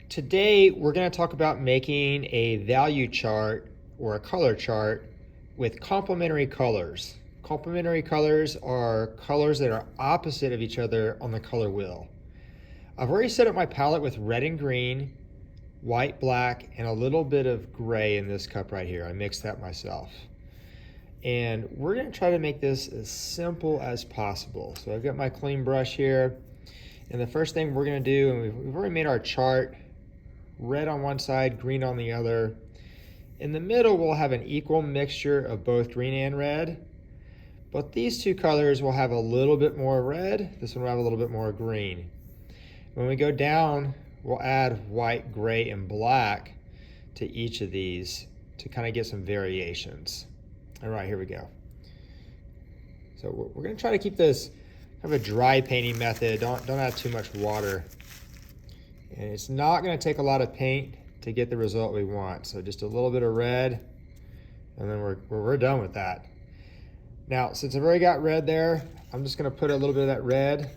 Today we're going to talk about making a value chart or a color chart with complementary colors. Complementary colors are colors that are opposite of each other on the color wheel. I've already set up my palette with red and green, white, black, and a little bit of gray in this cup right here. I mixed that myself. And we're going to try to make this as simple as possible. So I've got my clean brush here. And the first thing we're going to do, and we've already made our chart, red on one side, green on the other. In the middle, we'll have an equal mixture of both green and red. But these two colors will have a little bit more red. This one will have a little bit more green. When we go down, we'll add white, gray, and black to each of these to kind of get some variations. All right, here we go. So we're going to try to keep this kind of a dry painting method. Don't add too much water. And it's not going to take a lot of paint to get the result we want. So just a little bit of red, and then we're done with that. Now, since I've already got red there, I'm just going to put a little bit of that red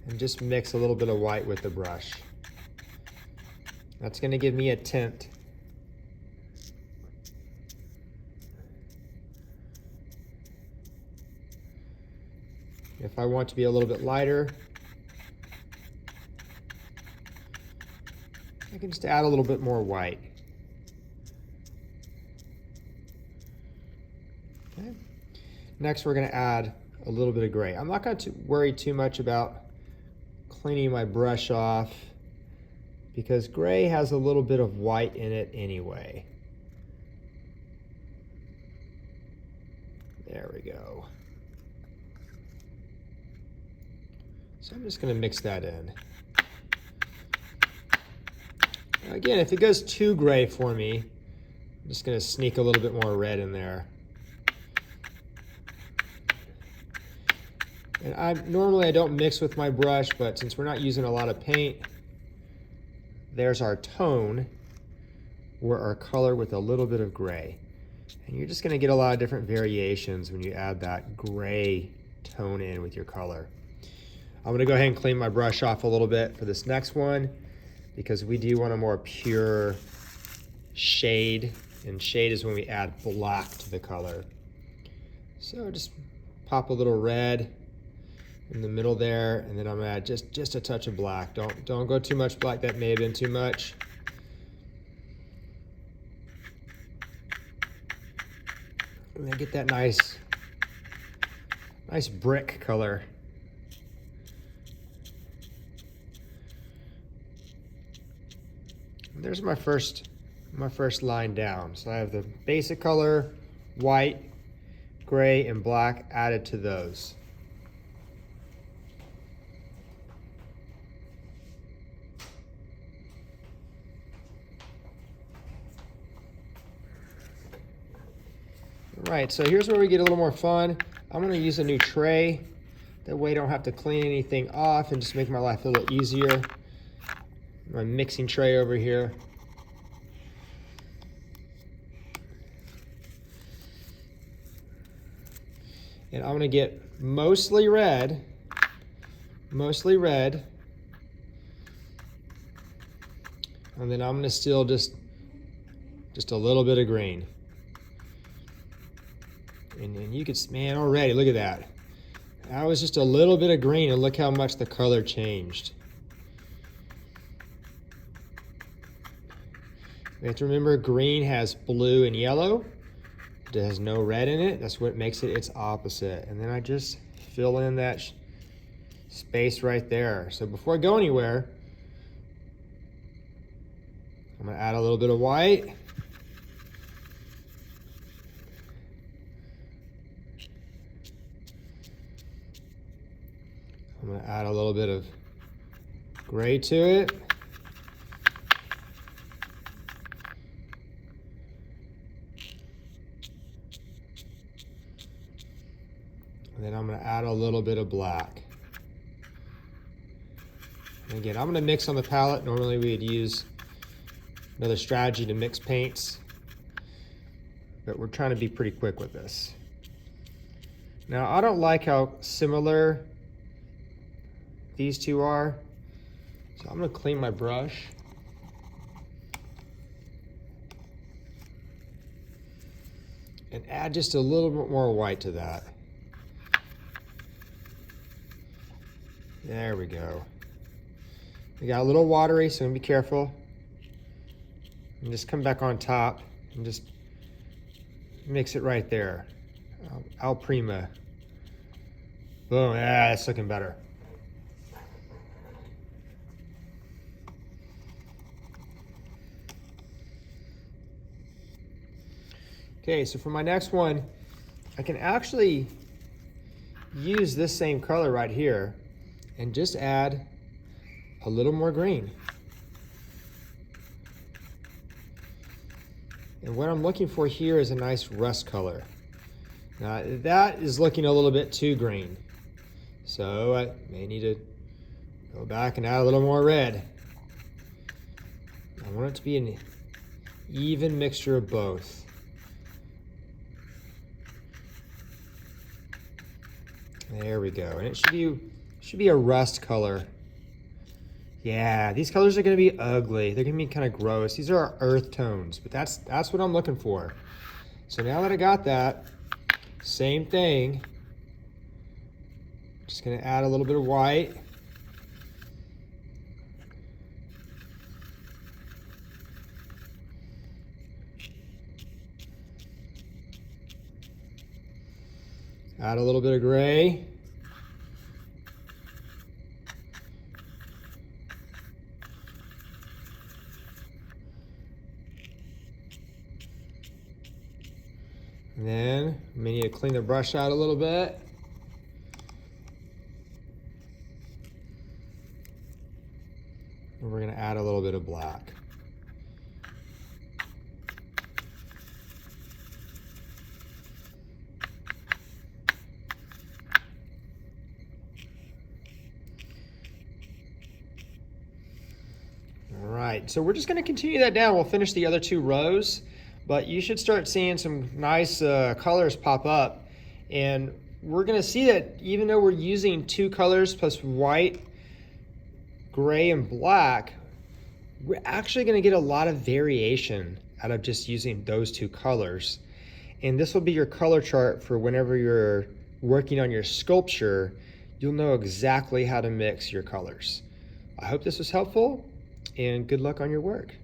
and just mix a little bit of white with the brush. That's going to give me a tint. If I want to be a little bit lighter, I can just add a little bit more white. Okay. Next, we're going to add a little bit of gray. I'm not going to worry too much about cleaning my brush off because gray has a little bit of white in it anyway. There we go. So I'm just going to mix that in. Again, if it goes too gray for me, I'm just going to sneak a little bit more red in there. And normally I don't mix with my brush, but since we're not using a lot of paint, there's our tone or our color with a little bit of gray. And you're just going to get a lot of different variations when you add that gray tone in with your color. I'm going to go ahead and clean my brush off a little bit for this next one because we do want a more pure shade, and shade is when we add black to the color. So just pop a little red in the middle there, and then I'm going to add just a touch of black. Don't go too much black. That may have been too much. And then get that nice brick color. There's my first line down. So I have the basic color, white, gray, and black added to those. All right, so here's where we get a little more fun. I'm going to use a new tray. That way I don't have to clean anything off and just make my life a little easier. My mixing tray over here. And I'm going to get mostly red. And then I'm going to still just a little bit of green. And you could, man, already, look at that. That was just a little bit of green, and look how much the color changed. We have to remember green has blue and yellow. It has no red in it. That's what makes it its opposite. And then I just fill in that space right there. So before I go anywhere, I'm going to add a little bit of white. I'm going to add a little bit of gray to it. And then I'm going to add a little bit of black. And again, I'm going to mix on the palette. Normally we'd use another strategy to mix paints, but we're trying to be pretty quick with this. Now, I don't like how similar these two are. So I'm gonna clean my brush. And add just a little bit more white to that. There we go. We got a little watery, so be careful. And just come back on top and just mix it right there. Al Prima. Boom, yeah, that's looking better. Okay, so for my next one, I can actually use this same color right here and just add a little more green. And what I'm looking for here is a nice rust color. Now that is looking a little bit too green. So I may need to go back and add a little more red. I want it to be an even mixture of both. There we go, and it should be a rust color. Yeah, these colors are gonna be ugly. They're gonna be kind of gross. These are our earth tones, but that's what I'm looking for. So now that I got that, same thing. Just gonna add a little bit of white. Add a little bit of gray. And then we may need to clean the brush out a little bit. And we're going to add a little bit of black. All right, so we're just going to continue that down. We'll finish the other two rows, but you should start seeing some nice colors pop up. And we're going to see that even though we're using two colors plus white, gray, and black, we're actually going to get a lot of variation out of just using those two colors. And this will be your color chart for whenever you're working on your sculpture. You'll know exactly how to mix your colors. I hope this was helpful, and good luck on your work.